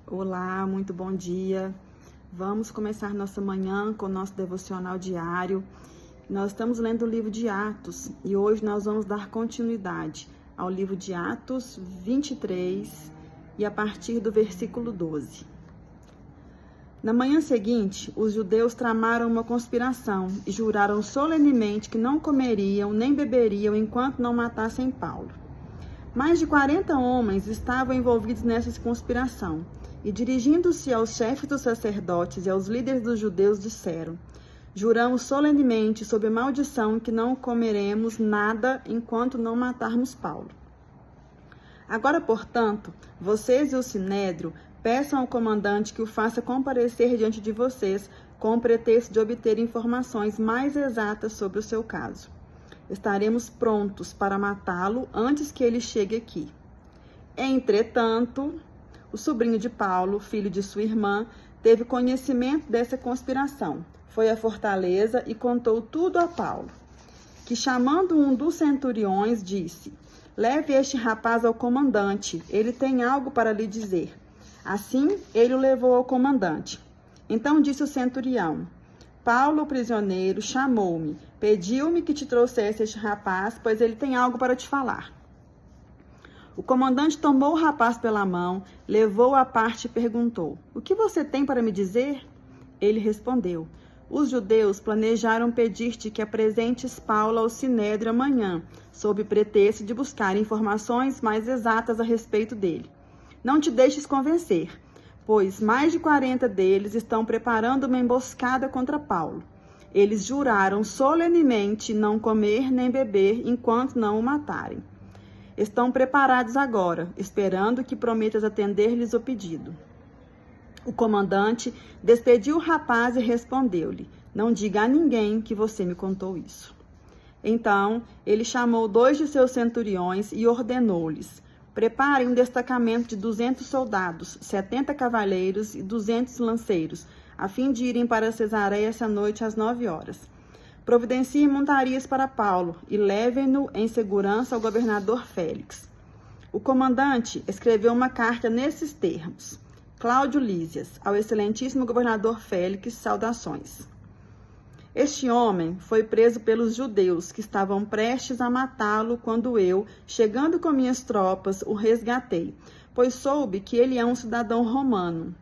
Olá, muito bom dia. Vamos começar nossa manhã com o nosso devocional diário. Nós estamos lendo o livro de Atos e hoje nós vamos dar continuidade ao livro de Atos 23 e a partir do versículo 12. Na manhã seguinte, os judeus tramaram uma conspiração e juraram solenemente que não comeriam nem beberiam enquanto não matassem Paulo. Mais de 40 homens estavam envolvidos nessa conspiração e, dirigindo-se aos chefes dos sacerdotes e aos líderes dos judeus, disseram: juramos solenemente sob maldição que não comeremos nada enquanto não matarmos Paulo. Agora, portanto, vocês e o Sinédrio peçam ao comandante que o faça comparecer diante de vocês com o pretexto de obter informações mais exatas sobre o seu caso. Estaremos prontos para matá-lo antes que ele chegue aqui. Entretanto, o sobrinho de Paulo, filho de sua irmã, teve conhecimento dessa conspiração. Foi à fortaleza e contou tudo a Paulo, que, chamando um dos centuriões, disse: leve este rapaz ao comandante, ele tem algo para lhe dizer. Assim, ele o levou ao comandante. Então disse o centurião: Paulo, o prisioneiro, chamou-me, pediu-me que te trouxesse este rapaz, pois ele tem algo para te falar. O comandante tomou o rapaz pela mão, levou-o à parte e perguntou: o que você tem para me dizer? Ele respondeu: os judeus planejaram pedir-te que apresentes Paulo ao Sinédrio amanhã, sob pretexto de buscar informações mais exatas a respeito dele. Não te deixes convencer, pois mais de 40 deles estão preparando uma emboscada contra Paulo. Eles juraram solenemente não comer nem beber enquanto não o matarem. Estão preparados agora, esperando que prometas atender-lhes o pedido. O comandante despediu o rapaz e respondeu-lhe: não diga a ninguém que você me contou isso. Então, ele chamou 2 de seus centuriões e ordenou-lhes: preparem um destacamento de 200 soldados, 70 cavaleiros e 200 lanceiros, a fim de irem para Cesareia essa noite às 9 horas. Providenciem montarias para Paulo e levem-no em segurança ao governador Félix. O comandante escreveu uma carta nesses termos: Cláudio Lísias, ao excelentíssimo governador Félix, saudações. Este homem foi preso pelos judeus que estavam prestes a matá-lo quando eu, chegando com minhas tropas, o resgatei, pois soube que ele é um cidadão romano.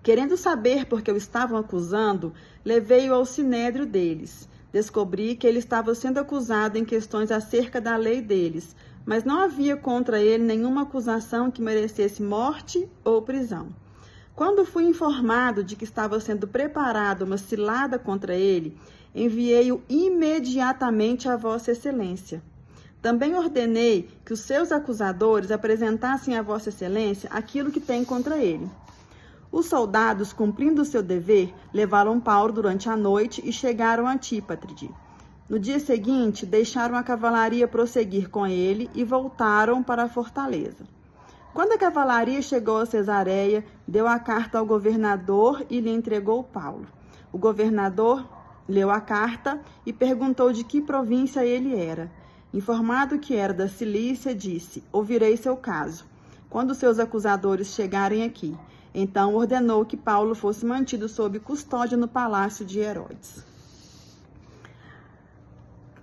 Querendo saber por que o estavam acusando, levei-o ao sinédrio deles. Descobri que ele estava sendo acusado em questões acerca da lei deles, mas não havia contra ele nenhuma acusação que merecesse morte ou prisão. Quando fui informado de que estava sendo preparada uma cilada contra ele, enviei-o imediatamente a Vossa Excelência. Também ordenei que os seus acusadores apresentassem a Vossa Excelência aquilo que tem contra ele. Os soldados, cumprindo o seu dever, levaram Paulo durante a noite e chegaram a Antípatre. No dia seguinte, deixaram a cavalaria prosseguir com ele e voltaram para a fortaleza. Quando a cavalaria chegou a Cesareia, deu a carta ao governador e lhe entregou Paulo. O governador leu a carta e perguntou de que província ele era. Informado que era da Cilícia, disse: ouvirei seu caso, quando seus acusadores chegarem aqui. Então ordenou que Paulo fosse mantido sob custódia no palácio de Herodes.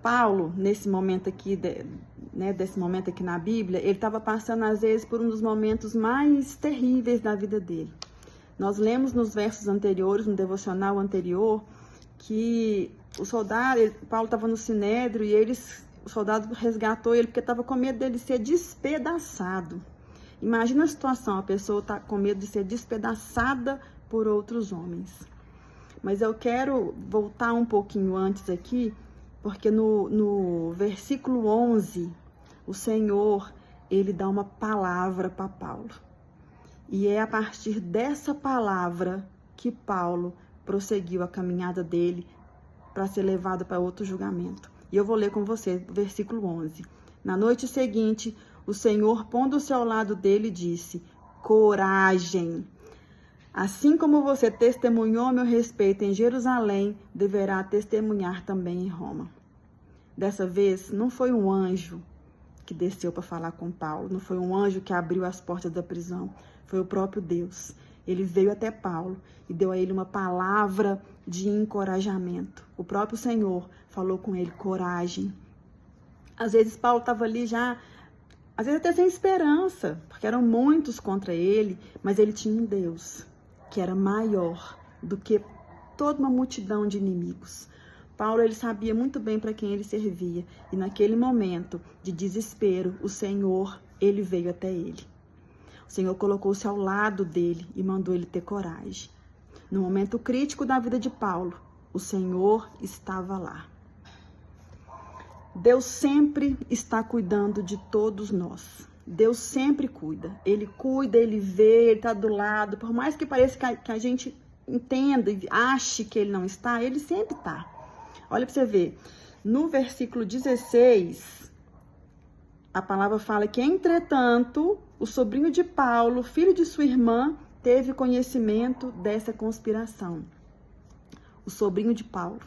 Paulo, nesse momento aqui, desse momento aqui na Bíblia, ele estava passando às vezes por um dos momentos mais terríveis da vida dele. Nós lemos nos versos anteriores, no devocional anterior, que o soldado, Paulo estava no Sinédrio e o soldado resgatou ele porque estava com medo dele ser despedaçado. Imagina a situação, a pessoa está com medo de ser despedaçada por outros homens. Mas eu quero voltar um pouquinho antes aqui, porque no versículo 11, o Senhor, ele dá uma palavra para Paulo. E é a partir dessa palavra que Paulo prosseguiu a caminhada dele para ser levado para outro julgamento. E eu vou ler com você o versículo 11. Na noite seguinte, o Senhor, pondo-se ao lado dele, disse: coragem! Assim como você testemunhou a meu respeito em Jerusalém, deverá testemunhar também em Roma. Dessa vez, não foi um anjo que desceu para falar com Paulo, não foi um anjo que abriu as portas da prisão, foi o próprio Deus. Ele veio até Paulo e deu a ele uma palavra de encorajamento. O próprio Senhor falou com ele, coragem. Às vezes Paulo estava ali já, às vezes até sem esperança, porque eram muitos contra ele, mas ele tinha um Deus que era maior do que toda uma multidão de inimigos. Paulo, ele sabia muito bem para quem ele servia, e naquele momento de desespero, o Senhor, ele veio até ele. O Senhor colocou-se ao lado dele e mandou ele ter coragem. No momento crítico da vida de Paulo, o Senhor estava lá. Deus sempre está cuidando de todos nós. Deus sempre cuida. Ele vê, ele está do lado. Por mais que pareça que a gente entenda e ache que ele não está, ele sempre está. Olha para você ver. No versículo 16, a palavra fala que, entretanto, o sobrinho de Paulo, filho de sua irmã, teve conhecimento dessa conspiração. O sobrinho de Paulo.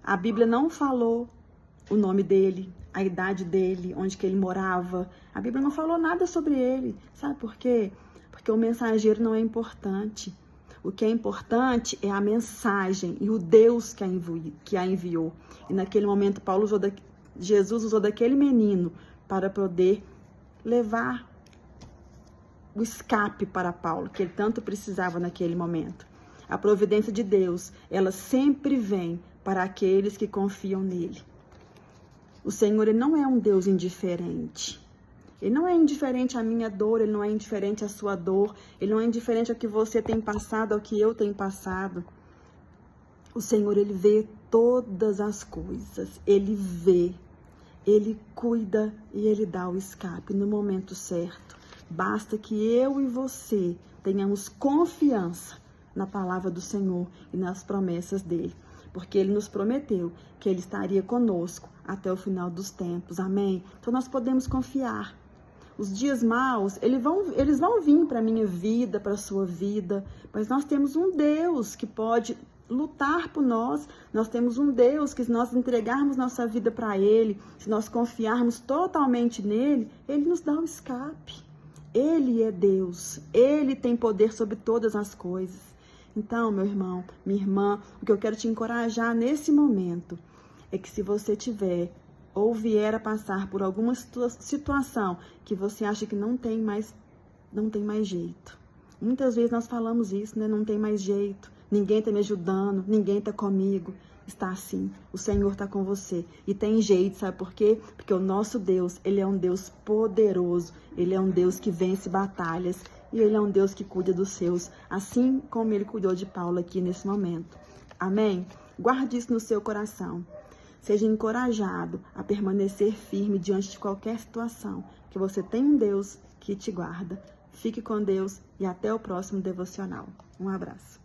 A Bíblia não falou o nome dele, a idade dele, onde que ele morava. A Bíblia não falou nada sobre ele. Sabe por quê? Porque o mensageiro não é importante. O que é importante é a mensagem e o Deus que a enviou. E naquele momento, Jesus usou daquele menino para poder levar o escape para Paulo, que ele tanto precisava naquele momento. A providência de Deus, ela sempre vem para aqueles que confiam nele. O Senhor, ele não é um Deus indiferente. Ele não é indiferente à minha dor, ele não é indiferente à sua dor, ele não é indiferente ao que você tem passado, ao que eu tenho passado. O Senhor, ele vê todas as coisas, ele vê, ele cuida e ele dá o escape no momento certo. Basta que eu e você tenhamos confiança na palavra do Senhor e nas promessas dele. Porque ele nos prometeu que ele estaria conosco até o final dos tempos. Amém? Então nós podemos confiar. Os dias maus, eles vão vir para a minha vida, para a sua vida. Mas nós temos um Deus que pode lutar por nós. Nós temos um Deus que, se nós entregarmos nossa vida para ele, se nós confiarmos totalmente nele, ele nos dá o escape. Ele é Deus. Ele tem poder sobre todas as coisas. Então, meu irmão, minha irmã, o que eu quero te encorajar nesse momento é que, se você tiver ou vier a passar por alguma situação que você acha que não tem mais jeito. Muitas vezes nós falamos isso, né? Não tem mais jeito, ninguém está me ajudando, ninguém está comigo. Está assim, o Senhor está com você. E tem jeito, sabe por quê? Porque o nosso Deus, ele é um Deus poderoso, ele é um Deus que vence batalhas. E ele é um Deus que cuida dos seus, assim como ele cuidou de Paulo aqui nesse momento. Amém? Guarde isso no seu coração. Seja encorajado a permanecer firme diante de qualquer situação, que você tem um Deus que te guarda. Fique com Deus e até o próximo devocional. Um abraço.